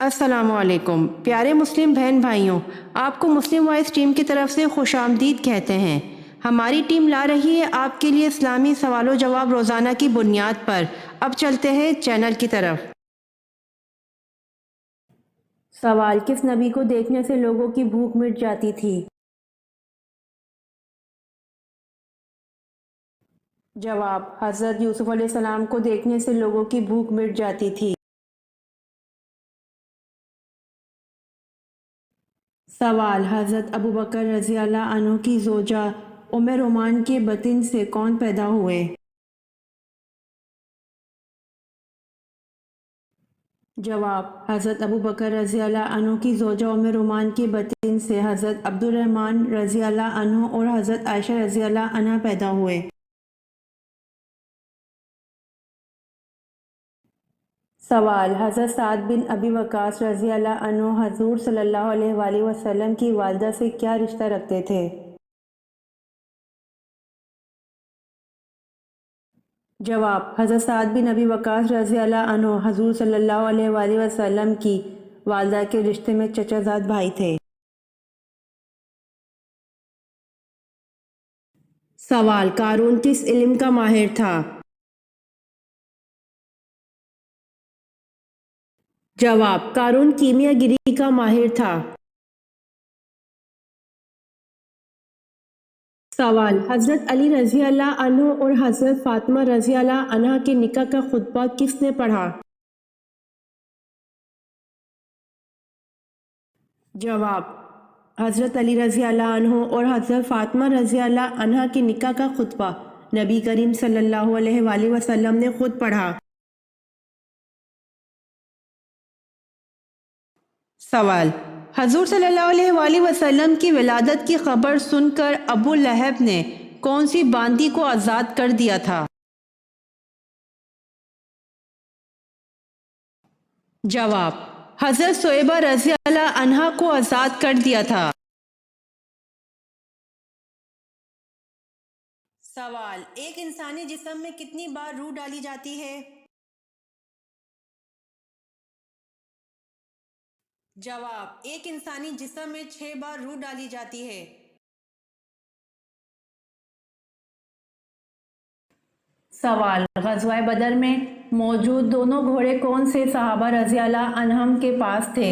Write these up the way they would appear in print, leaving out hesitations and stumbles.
السلام علیکم پیارے مسلم بہن بھائیوں، آپ کو مسلم وائس ٹیم کی طرف سے خوش آمدید کہتے ہیں۔ ہماری ٹیم لا رہی ہے آپ کے لیے اسلامی سوال و جواب روزانہ کی بنیاد پر۔ اب چلتے ہیں چینل کی طرف۔ سوال: کس نبی کو دیکھنے سے لوگوں کی بھوک مٹ جاتی تھی؟ جواب: حضرت یوسف علیہ السلام کو دیکھنے سے لوگوں کی بھوک مٹ جاتی تھی۔ سوال: حضرت ابوبکر رضی اللہ عنہ کی زوجہ ام رومان کے بطن سے کون پیدا ہوئے؟ جواب: حضرت ابوبکر رضی اللہ عنہ کی زوجہ ام رومان کے بطن سے حضرت عبد الرحمن رضی اللہ عنہ اور حضرت عائشہ رضی اللہ عنہ پیدا ہوئے۔ سوال: حضرت سعد بن ابی وقاص رضی اللہ عنہ حضور صلی اللہ علیہ وآلہ وسلم کی والدہ سے کیا رشتہ رکھتے تھے؟ جواب: حضرت سعد بن ابی وقاص رضی اللہ عنہ حضور صلی اللہ علیہ وآلہ وسلم کی والدہ کے رشتے میں چچا زاد بھائی تھے۔ سوال: قارون کس علم کا ماہر تھا؟ جواب: قارون کیمیا گری کا ماہر تھا۔ سوال: حضرت علی رضی اللہ عنہ اور حضرت فاطمہ رضی اللہ عنہ کے نکاح کا خطبہ کس نے پڑھا؟ جواب: حضرت علی رضی اللہ عنہ اور حضرت فاطمہ رضی اللہ عنہ کے نکاح کا خطبہ نبی کریم صلی اللہ علیہ وآلہ وسلم نے خود پڑھا۔ سوال: حضور صلی اللہ علیہ وآلہ وسلم کی ولادت کی خبر سن کر ابو لہب نے کون سی باندی کو آزاد کر دیا تھا؟ جواب: حضرت صہیبہ رضی اللہ عنہا کو آزاد کر دیا تھا۔ سوال: ایک انسانی جسم میں کتنی بار روح ڈالی جاتی ہے؟ جواب: ایک انسانی جسم میں 6 بار روح ڈالی جاتی ہے۔ سوال: غزوہ بدر میں موجود دونوں گھوڑے کون سے صحابہ رضی اللہ عنہم کے پاس تھے؟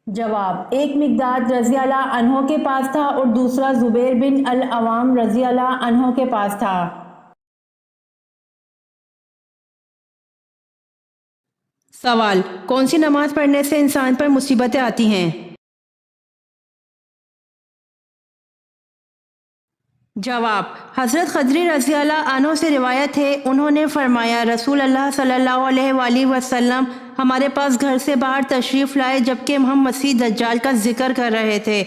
جواب: ایک مقداد رضی اللہ عنہ کے پاس تھا اور دوسرا زبیر بن العوام رضی اللہ عنہ کے پاس تھا۔ سوال: کون سی نماز پڑھنے سے انسان پر مصیبتیں آتی ہیں؟ جواب: حضرت خضری رضی اللہ عنہ سے روایت ہے، انہوں نے فرمایا رسول اللہ صلی اللہ علیہ وآلہ وسلم ہمارے پاس گھر سے باہر تشریف لائے جبکہ ہم مسیح دجال کا ذکر کر رہے تھے۔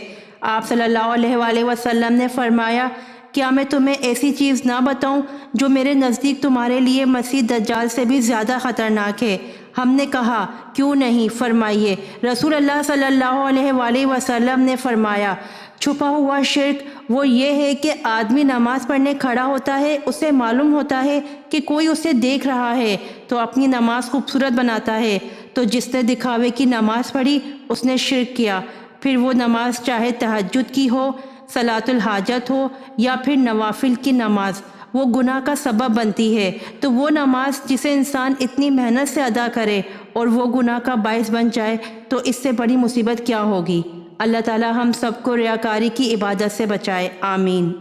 آپ صلی اللہ علیہ وآلہ وسلم نے فرمایا کیا میں تمہیں ایسی چیز نہ بتاؤں جو میرے نزدیک تمہارے لیے مسیح دجال سے بھی زیادہ خطرناک ہے؟ ہم نے کہا کیوں نہیں، فرمائیے۔ رسول اللہ صلی اللہ علیہ وآلہ وسلم نے فرمایا چھپا ہوا شرک وہ یہ ہے کہ آدمی نماز پڑھنے کھڑا ہوتا ہے، اسے معلوم ہوتا ہے کہ کوئی اسے دیکھ رہا ہے تو اپنی نماز خوبصورت بناتا ہے، تو جس نے دکھاوے کی نماز پڑھی اس نے شرک کیا۔ پھر وہ نماز چاہے تہجد کی ہو، صلاۃ الحاجت ہو یا پھر نوافل کی نماز، وہ گناہ کا سبب بنتی ہے۔ تو وہ نماز جسے انسان اتنی محنت سے ادا کرے اور وہ گناہ کا باعث بن جائے تو اس سے بڑی مصیبت کیا ہوگی؟ اللہ تعالی ہم سب کو ریاکاری کی عبادت سے بچائے، آمین۔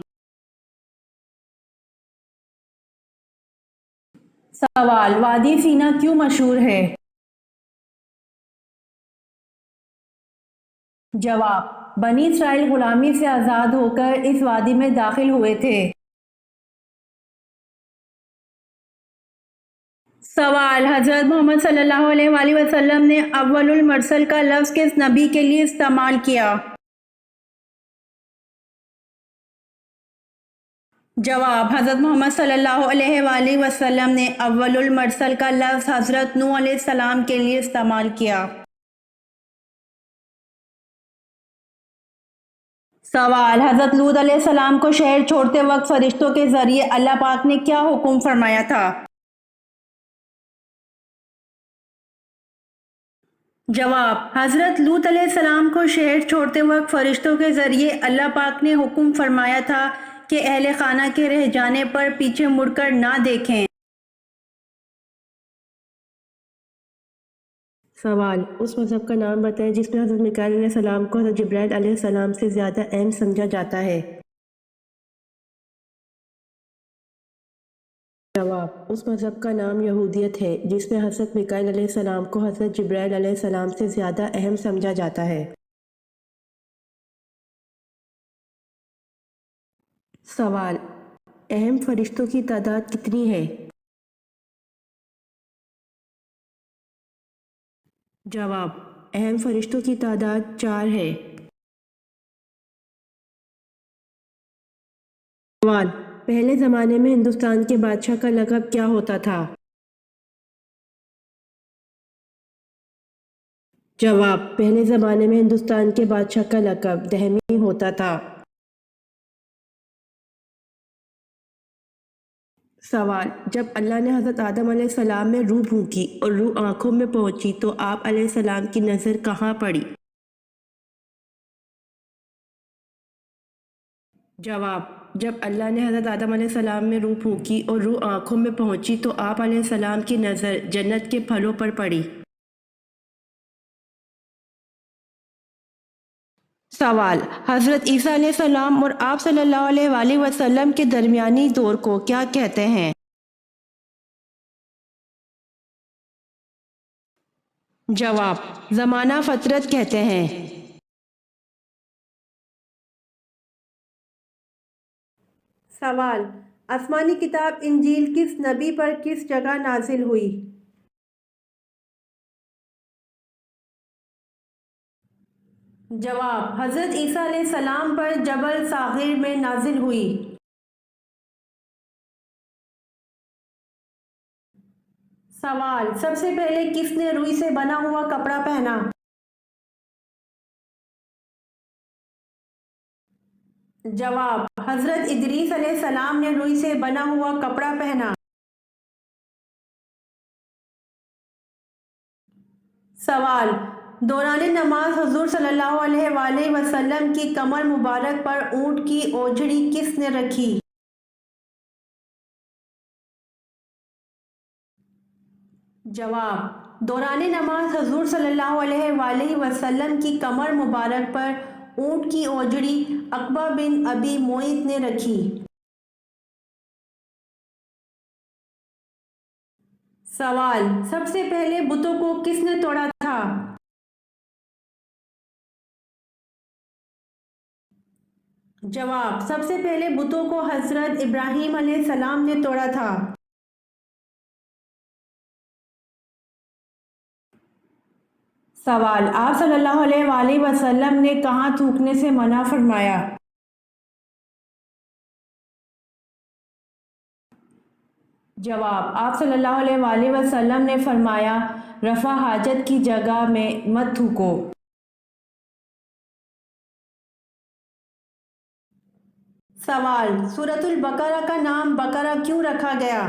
سوال: وادی سینا کیوں مشہور ہے؟ جواب: بنی اسرائیل غلامی سے آزاد ہو کر اس وادی میں داخل ہوئے تھے۔ سوال: حضرت محمد صلی اللہ علیہ وآلہ وسلم نے اول المرسل کا لفظ کس نبی کے لیے استعمال کیا؟ جواب: حضرت محمد صلی اللہ علیہ وآلہ وسلم نے اول المرسل کا لفظ حضرت نوح علیہ السلام کے لیے استعمال کیا۔ سوال: حضرت لوط علیہ السلام کو شہر چھوڑتے وقت فرشتوں کے ذریعے اللہ پاک نے کیا حکم فرمایا تھا؟ جواب: حضرت لوط علیہ السلام کو شہر چھوڑتے وقت فرشتوں کے ذریعے اللہ پاک نے حکم فرمایا تھا کہ اہل خانہ کے رہ جانے پر پیچھے مڑ کر نہ دیکھیں۔ سوال: اس مذہب کا نام بتائیں جس میں حضرت میکائیل علیہ السلام کو حضرت جبرائیل علیہ السلام سے زیادہ اہم سمجھا جاتا ہے۔ جواب: اس مذہب کا نام یہودیت ہے جس میں حضرت میکائیل علیہ السلام کو حضرت جبرائیل علیہ السلام سے زیادہ اہم سمجھا جاتا ہے۔ سوال: اہم فرشتوں کی تعداد کتنی ہے؟ جواب: اہم فرشتوں کی تعداد 4 ہے۔ سوال: پہلے زمانے میں ہندوستان کے بادشاہ کا لقب کیا ہوتا تھا؟ جواب: پہلے زمانے میں ہندوستان کے بادشاہ کا لقب دہمی ہوتا تھا۔ سوال: جب اللہ نے حضرت آدم علیہ السلام میں روح پھونکی اور روح آنکھوں میں پہنچی تو آپ علیہ السلام کی نظر کہاں پڑی؟ جواب: جب اللہ نے حضرت آدم علیہ السلام میں روح پھونکی اور روح آنکھوں میں پہنچی تو آپ علیہ السلام کی نظر جنت کے پھلوں پر پڑی۔ سوال: حضرت عیسیٰ علیہ السلام اور آپ صلی اللہ علیہ وآلہ وسلم کے درمیانی دور کو کیا کہتے ہیں؟ جواب: زمانہ فترت کہتے ہیں۔ سوال: آسمانی کتاب انجیل کس نبی پر کس جگہ نازل ہوئی؟ جواب: حضرت عیسیٰ علیہ السلام پر جبل صاغر میں نازل ہوئی۔ سوال: سب سے پہلے کس نے روئی سے بنا ہوا کپڑا پہنا؟ جواب: حضرت ادریس علیہ السلام نے روئی سے بنا ہوا کپڑا پہنا۔ سوال: دوران نماز حضور صلی اللہ علیہ وآلہ وسلم کی کمر مبارک پر اونٹ کی اوجھڑی کس نے رکھی؟ جواب: دوران نماز حضور صلی اللہ علیہ وآلہ وسلم کی کمر مبارک پر اونٹ کی اوجھڑی عقبہ بن ابی معیط نے رکھی۔ سوال: سب سے پہلے بتوں کو کس نے توڑا تھا؟ جواب: سب سے پہلے بتوں کو حضرت ابراہیم علیہ السلام نے توڑا تھا۔ سوال: آپ صلی اللہ علیہ وآلہ وسلم نے کہاں تھوکنے سے منع فرمایا؟ جواب: آپ صلی اللہ علیہ وآلہ وسلم نے فرمایا رفع حاجت کی جگہ میں مت تھوکو۔ سوال: سورۃ البقرہ کا نام بقرہ کیوں رکھا گیا؟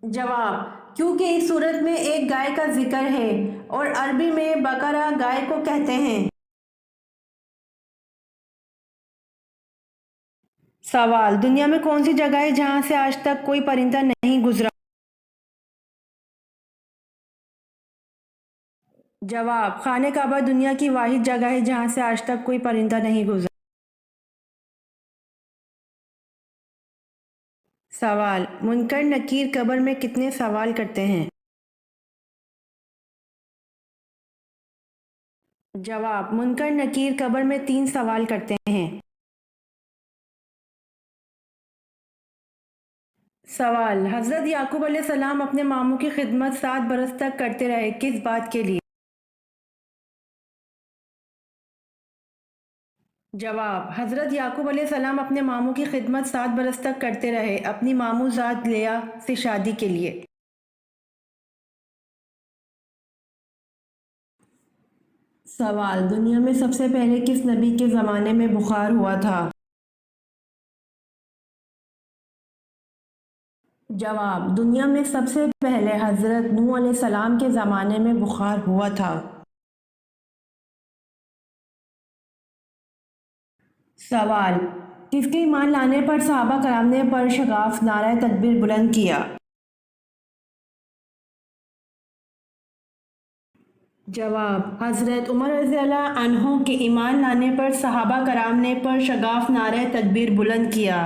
جواب: کیونکہ اس سورت میں ایک گائے کا ذکر ہے اور عربی میں بقرہ گائے کو کہتے ہیں۔ سوال: دنیا میں کون سی جگہ ہے جہاں سے آج تک کوئی پرندہ نہیں گزرا؟ جواب: خانہ کعبہ دنیا کی واحد جگہ ہے جہاں سے آج تک کوئی پرندہ نہیں گزرا۔ سوال: منکر نکیر قبر میں کتنے سوال کرتے ہیں؟ جواب: منکر نکیر قبر میں 3 سوال کرتے ہیں۔ سوال: حضرت یعقوب علیہ السلام اپنے ماموں کی خدمت 7 برس تک کرتے رہے کس بات کے لیے؟ جواب: حضرت یعقوب علیہ السلام اپنے ماموں کی خدمت 7 برس تک کرتے رہے اپنی ماموں ذات لیا سے شادی کے لیے۔ سوال: دنیا میں سب سے پہلے کس نبی کے زمانے میں بخار ہوا تھا؟ جواب: دنیا میں سب سے پہلے حضرت نوح علیہ السلام کے زمانے میں بخار ہوا تھا۔ سوال: کس کے ایمان لانے پر صحابہ کرام نے پر شگاف نعرہ تکبیر بلند کیا؟ جواب: حضرت عمر رضی اللہ عنہ کے ایمان لانے پر صحابہ کرام نے پر شگاف نعرہ تکبیر بلند کیا۔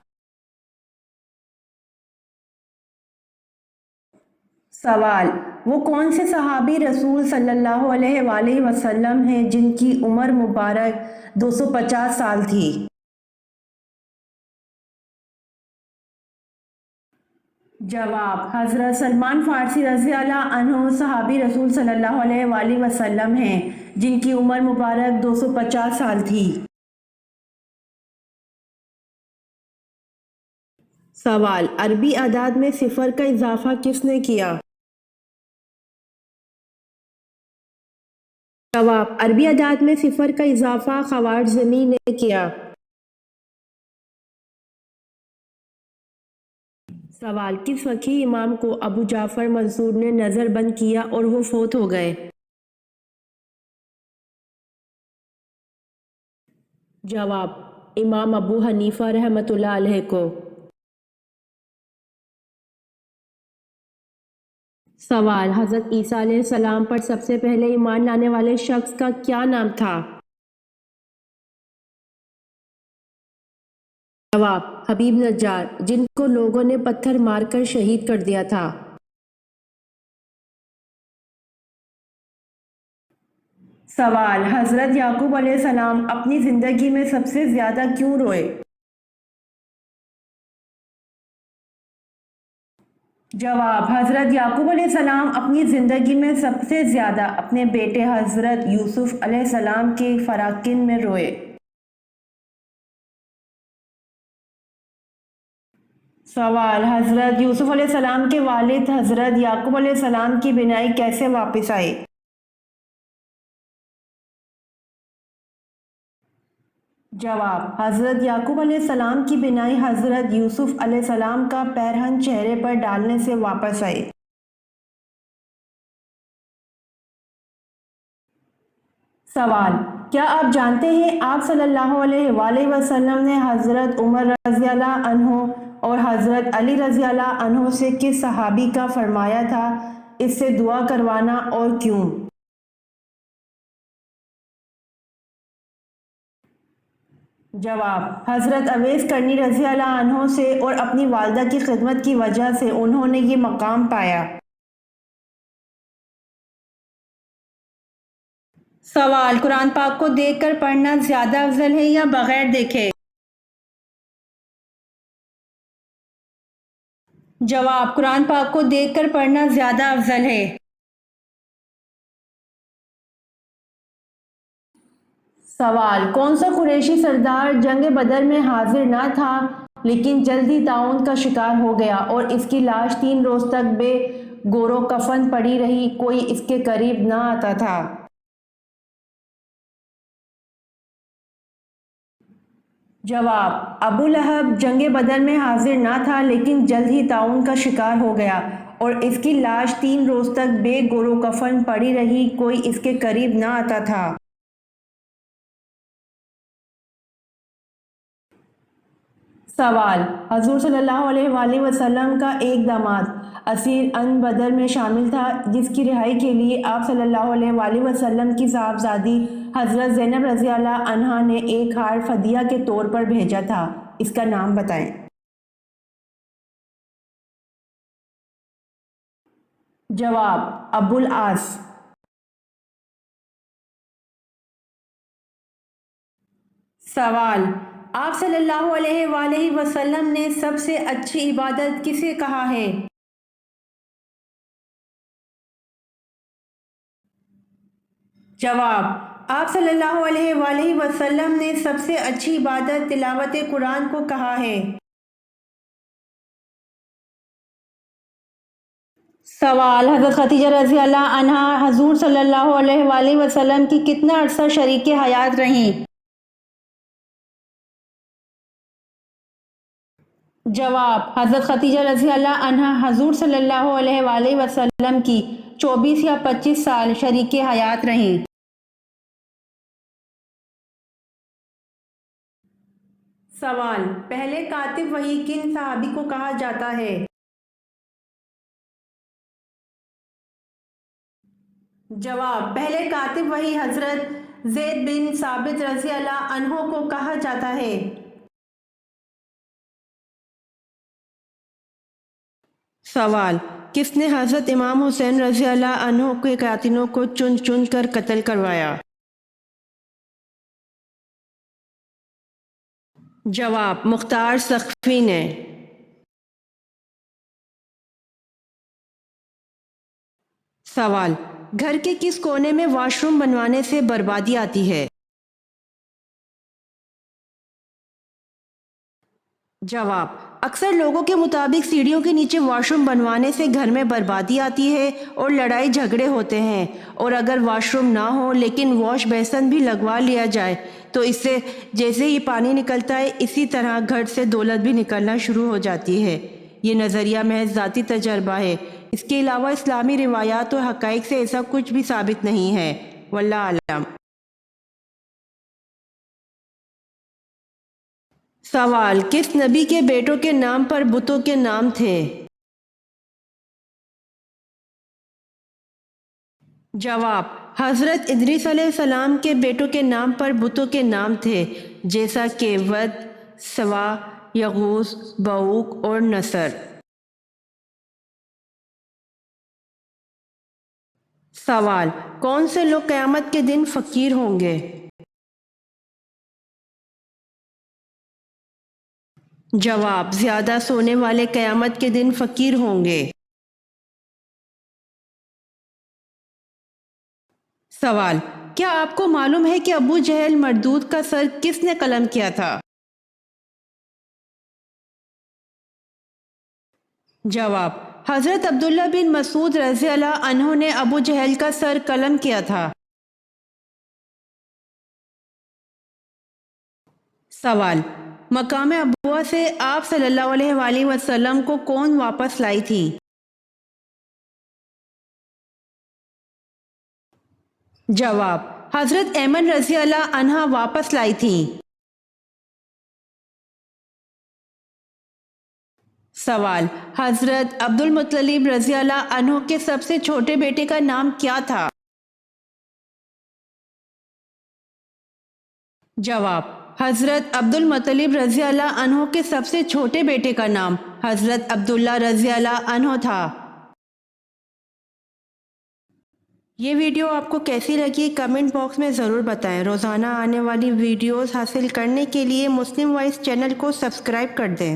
سوال: وہ کون سے صحابی رسول صلی اللہ علیہ وآلہ وسلم ہیں جن کی عمر مبارک 250 سال تھی؟ جواب: حضرت سلمان فارسی رضی اللہ عنہ صحابی رسول صلی اللہ علیہ وآلہ وسلم ہیں جن کی عمر مبارک 250 سال تھی۔ سوال: عربی اعداد میں صفر کا اضافہ کس نے کیا؟ جواب: عربی اعداد میں صفر کا اضافہ خوارزمی نے کیا۔ سوال: کس فقیہ امام کو ابو جعفر منصور نے نظر بند کیا اور وہ فوت ہو گئے؟ جواب: امام ابو حنیفہ رحمۃ اللہ علیہ کو۔ سوال: حضرت عیسیٰ علیہ السلام پر سب سے پہلے ایمان لانے والے شخص کا کیا نام تھا؟ جواب: حبیب نجار، جن کو لوگوں نے پتھر مار کر شہید کر دیا تھا۔ سوال: حضرت یعقوب علیہ السلام اپنی زندگی میں سب سے زیادہ کیوں روئے؟ جواب: حضرت یعقوب علیہ السلام اپنی زندگی میں سب سے زیادہ اپنے بیٹے حضرت یوسف علیہ السلام کے فراقین میں روئے۔ سوال: حضرت یوسف علیہ السلام کے والد حضرت یعقوب علیہ السلام کی بینائی کیسے واپس آئی؟ جواب: حضرت یعقوب علیہ السلام کی بینائی حضرت یوسف علیہ السلام کا پیرہن چہرے پر ڈالنے سے واپس آئی۔ سوال: کیا آپ جانتے ہیں آپ صلی اللہ علیہ وآلہ وسلم نے حضرت عمر رضی اللہ عنہ اور حضرت علی رضی اللہ عنہ سے کس صحابی کا فرمایا تھا اس سے دعا کروانا اور کیوں؟ جواب: حضرت اویس کرنی رضی اللہ عنہ سے اور اپنی والدہ کی خدمت کی وجہ سے انہوں نے یہ مقام پایا۔ سوال: قرآن پاک کو دیکھ کر پڑھنا زیادہ افضل ہے یا بغیر دیکھے؟ جواب: قرآن پاک کو دیکھ کر پڑھنا زیادہ افضل ہے۔ سوال: کون سا قریشی سردار جنگ بدر میں حاضر نہ تھا لیکن جلد ہی طاعون کا شکار ہو گیا اور اس کی لاش 3 روز تک بے گور و کفن پڑی رہی، کوئی اس کے قریب نہ آتا تھا؟ جواب: ابو لہب جنگ بدر میں حاضر نہ تھا لیکن جلد ہی طاعون کا شکار ہو گیا اور اس کی لاش 3 روز تک بے گور و کفن پڑی رہی، کوئی اس کے قریب نہ آتا تھا۔ سوال: حضور صلی اللہ علیہ وآلہ وسلم کا ایک داماد اسیر ان بدر میں شامل تھا جس کی رہائی کے لیے آپ صلی اللہ علیہ وآلہ وسلم کی صاحبزادی حضرت زینب رضی اللہ عنہا نے ایک ہار فدیہ کے طور پر بھیجا تھا، اس کا نام بتائیں۔ جواب: ابو العاص۔ سوال: آپ صلی اللہ علیہ وآلہ وسلم نے سب سے اچھی عبادت کسے کہا ہے؟ جواب: آپ صلی اللہ علیہ وآلہ وسلم نے سب سے اچھی عبادت تلاوت قرآن کو کہا ہے۔ سوال: حضرت خدیجہ رضی اللہ عنہا حضور صلی اللہ علیہ وآلہ وسلم کی کتنا عرصہ شریک حیات رہیں؟ جواب: حضرت خدیجہ رضی اللہ عنہا حضور صلی اللہ علیہ وآلہ وسلم کی 24 یا 25 سال شریک حیات رہیں۔ سوال: پہلے کاتب وحی کن صحابی کو کہا جاتا ہے؟ جواب: پہلے کاتب وحی حضرت زید بن ثابت رضی اللہ عنہ کو کہا جاتا ہے۔ سوال: کس نے حضرت امام حسین رضی اللہ عنہ کے قاتلوں کو چن چن کر قتل کروایا؟ جواب: مختار سقفی نے۔ سوال: گھر کے کس کونے میں واش روم بنوانے سے بربادی آتی ہے؟ جواب: اکثر لوگوں کے مطابق سیڑھیوں کے نیچے واش روم بنوانے سے گھر میں بربادی آتی ہے اور لڑائی جھگڑے ہوتے ہیں، اور اگر واش روم نہ ہو لیکن واش بیسن بھی لگوا لیا جائے تو اس سے جیسے ہی پانی نکلتا ہے اسی طرح گھر سے دولت بھی نکلنا شروع ہو جاتی ہے۔ یہ نظریہ محض ذاتی تجربہ ہے، اس کے علاوہ اسلامی روایات اور حقائق سے ایسا کچھ بھی ثابت نہیں ہے، واللہ اعلم۔ سوال: کس نبی کے بیٹوں کے نام پر بتوں کے نام تھے؟ جواب: حضرت ادریس علیہ السلام کے بیٹوں کے نام پر بتوں کے نام تھے، جیسا کہ ود، سوا، یغوث، بعوق اور نصر۔ سوال: کون سے لوگ قیامت کے دن فقیر ہوں گے؟ جواب: زیادہ سونے والے قیامت کے دن فقیر ہوں گے۔ سوال: کیا آپ کو معلوم ہے کہ ابو جہل مردود کا سر کس نے قلم کیا تھا؟ جواب: حضرت عبداللہ بن مسعود رضی اللہ عنہ نے ابو جہل کا سر قلم کیا تھا۔ سوال: مقام ابوا سے آپ صلی اللہ علیہ وآلہ وسلم کو کون واپس لائی تھی؟ جواب: حضرت ایمن رضی اللہ عنہا واپس لائی تھیں۔ سوال: حضرت عبد المطلب رضی اللہ عنہ کے سب سے چھوٹے بیٹے کا نام کیا تھا؟ جواب: حضرت عبد المطلب رضی اللہ عنہ کے سب سے چھوٹے بیٹے کا نام حضرت عبداللہ رضی اللہ عنہ تھا۔ یہ ویڈیو آپ کو کیسی لگی کمنٹ باکس میں ضرور بتائیں۔ روزانہ آنے والی ویڈیوز حاصل کرنے کے لیے مسلم وائس چینل کو سبسکرائب کر دیں۔